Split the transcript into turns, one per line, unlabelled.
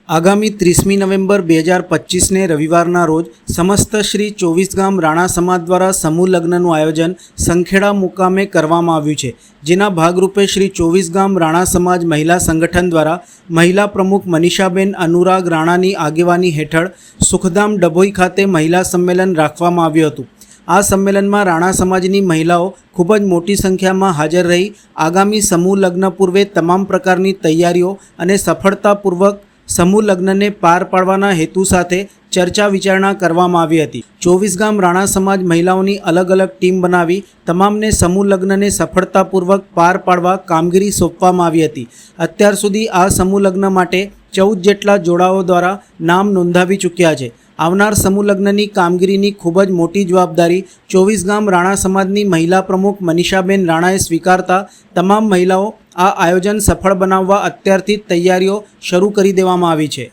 આગામી 30મી નવેમ્બર 2025ને રવિવારના રોજ સમસ્ત શ્રી 24 ગામ રાણા સમાજ દ્વારા સમૂહ લગ્નનું આયોજન સંખેડા મુકામે કરવામાં આવ્યું છે, જેના ભાગરૂપે શ્રી 24 ગામ રાણા સમાજ મહિલા સંગઠન દ્વારા મહિલા પ્રમુખ મનીષાબેન અનુરાગ રાણાની આગેવાની હેઠળ સુખધામ ડભોઈ ખાતે મહિલા સંમેલન રાખવામાં આવ્યું હતું। આ સંમેલનમાં રાણા સમાજની મહિલાઓ ખૂબ જ મોટી સંખ્યામાં હાજર રહી આગામી સમૂહ લગ્ન પૂર્વે તમામ પ્રકારની તૈયારીઓ અને સફળતાપૂર્વક સમૂહ લગ્નને પાર પાડવાના હેતુ સાથે ચર્ચા વિચારણા કરવામાં આવી હતી। 24 ગામ રાણા સમાજ મહિલાઓની અલગ અલગ ટીમ બનાવી તમામને સમૂહ લગ્નને સફળતાપૂર્વક પાર પાડવા કામગીરી સોંપવામાં આવી હતી। અત્યાર સુધી આ સમૂહ લગ્ન માટે 14 જેટલા જોડાઓ દ્વારા નામ નોંધાવી ચૂક્યા છે। આવનાર સમૂહ લગ્નની કામગીરીની ખૂબ જ મોટી જવાબદારી 24 ગામ રાણા સમાજની મહિલા પ્રમુખ મનીષાબેન રાણાએ સ્વીકારતા તમામ મહિલાઓ આ આયોજન સફળ બનાવવા અત્યારથી તૈયારીઓ શરૂ કરી દેવામાં આવી છે।